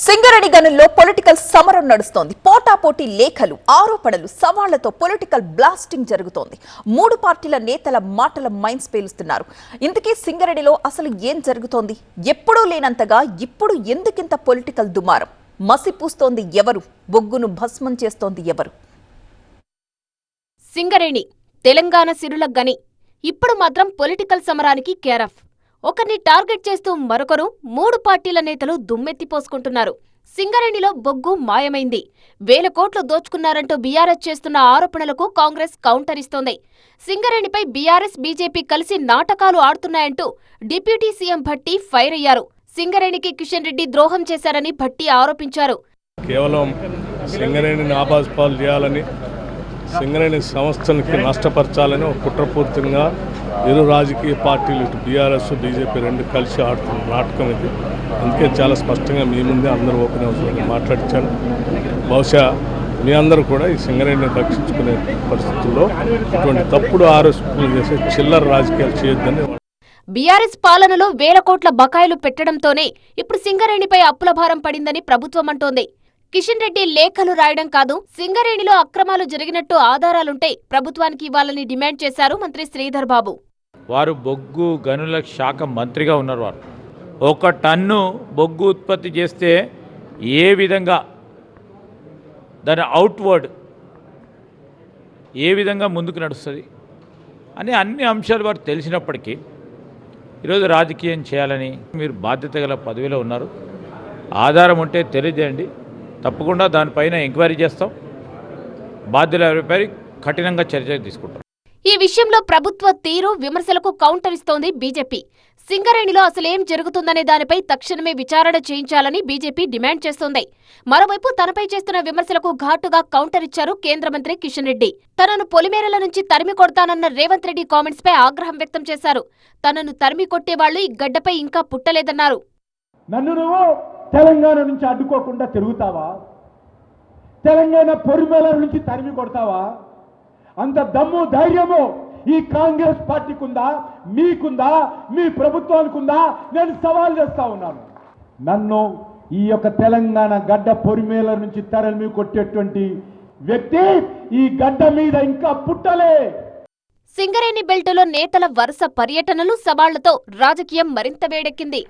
Singareni గనుల్లో political సమరం నడుస్తోంది. పోటాపోటీ లేఖలు, ఆరోపణలు, సవాళ్లతో పొలిటికల్ బ్లాస్టింగ్ జరుగుతోంది. మూడు పార్టీల నేతల మాటల మైండ్స్ పేలుస్తున్నారు. ఇంతకీ సింగరేణిలో అసలు ఏం జరుగుతోంది? ఎప్పుడూ లేనంతగా ఇప్పుడు ఎందుకింత పొలిటికల్ దుమారం? మసిపూస్తోంది ఎవరు? బొగ్గును భస్మం చేస్తోంది ఎవరు? సింగరేణి తెలంగాణ సిరుల గని ఇప్పుడు మాత్రం పొలిటికల్ సమరానికి కేరాఫ్. ఒకరిని టార్గెట్ చేస్తూ మరొకరు మూడు పార్టీల నేతలు దుమ్మెత్తిపోసుకుంటున్నారు. సింగరేణిలో బొగ్గు మాయమైంది, 1000 కోట్లు దోచుకున్నారంటూ బీఆర్ఎస్ చేస్తున్న ఆరోపణలకు కాంగ్రెస్ కౌంటర్ ఇస్తోంది. సింగరేణిపై బీఆర్ఎస్, బీజేపీ కలిసి నాటకాలు ఆడుతున్నాయంటూ డిప్యూటీ సీఎం భట్టి ఫైర్ అయ్యారు. సింగరేణికి కిషన్ రెడ్డి ద్రోహం చేశారని భట్టి ఆరోపించారు. కేవలం సింగరేణిని ఆబాస్పాలు చేయాలని, సింగరేణి సంస్థలకి నష్టపరచాలని ఒక కుట్రపూర్తిగా ఇరు రాజకీయ పార్టీలు, ఇటు బీఆర్ఎస్, బీజేపీ రెండు కలిసి ఆడుతున్న నాటకం ఇది. అందుకే చాలా స్పష్టంగా మీ ముందే అందరూ ఓపెన్ హౌస్లో మాట్లాడించాను. బహుశా మీ అందరూ కూడా ఈ సింగరేణిని రక్షించుకునే పరిస్థితుల్లో ఇటువంటి తప్పుడు ఆరోపణలు చేసే చిల్లర రాజకీయాలు చేయొద్దని. బీఆర్ఎస్ పాలనలో 1000 కోట్ల బకాయిలు పెట్టడంతోనే ఇప్పుడు సింగరేణిపై అప్పుల భారం పడిందని ప్రభుత్వం అంటోంది. కిషన్ రెడ్డి లేఖలు రాయడం కాదు, సింగరేణిలో అక్రమాలు జరిగినట్టు ఆధారాలుంటే ప్రభుత్వానికి ఇవ్వాలని డిమాండ్ చేశారు మంత్రి శ్రీధర్ బాబు. వారు బొగ్గు గనుల శాఖ మంత్రిగా ఉన్నారు. వారు 1 టన్ను బొగ్గు ఉత్పత్తి చేస్తే ఏ విధంగా దాని అవుట్వర్డ్ ఏ విధంగా ముందుకు నడుస్తుంది అని అన్ని అంశాలు వారు తెలిసినప్పటికీ ఈరోజు రాజకీయం చేయాలని, మీరు బాధ్యత గల పదవిలో ఉన్నారు, ఆధారం ఉంటే తెలియజేయండి, తప్పకుండా దానిపైన ఎంక్వైరీ చేస్తాం, బాధ్యులపై కఠినంగా చర్య తీసుకుంటాం. ఈ విషయంలో ప్రభుత్వ తీరు విమర్శలకు కౌంటర్ ఇస్తోంది బీజేపీ. సింగరేణిలో అసలేం జరుగుతుందనే దానిపై తక్షణమే విచారణ చేయించాలని బీజేపీ డిమాండ్ చేస్తోంది. మరోవైపు తనపై చేస్తున్న విమర్శలకు ఘాటుగా కౌంటర్ ఇచ్చారు కేంద్ర మంత్రి కిషన్ రెడ్డి. తనను పొలిమేరల నుంచి తరిమి కొడతానన్న రేవంత్ రెడ్డి కామెంట్స్ పై ఆగ్రహం వ్యక్తం చేశారు. తనను తరిమి కొట్టేవాళ్లు ఈ గడ్డపై ఇంకా పుట్టలేదన్నారు. నన్ను నువ్వు తెలంగాణ నుంచి అడ్డుకోకుండా తిరుగుతావా? తెలంగాణ పొలిమేరల నుంచి తరిమి కొడతావా? అంత దమ్ము ధైర్యము ఈ కాంగ్రెస్ పార్టీకి ఉందా, మీకుందా, మీ ప్రభుత్వానికి ఉందా? నేను సవాల్ చేస్తా ఉన్నాను. నన్ను ఈ యొక్క తెలంగాణ గడ్డ పొలిమేరల నుంచి తరిమి కొట్టేటువంటి వ్యక్తి ఈ గడ్డ మీద ఇంకా పుట్టలే. సింగరేణి బెల్టులో నేతల వరుస పర్యటనలు, సవాళ్లతో రాజకీయం మరింత వేడెక్కింది.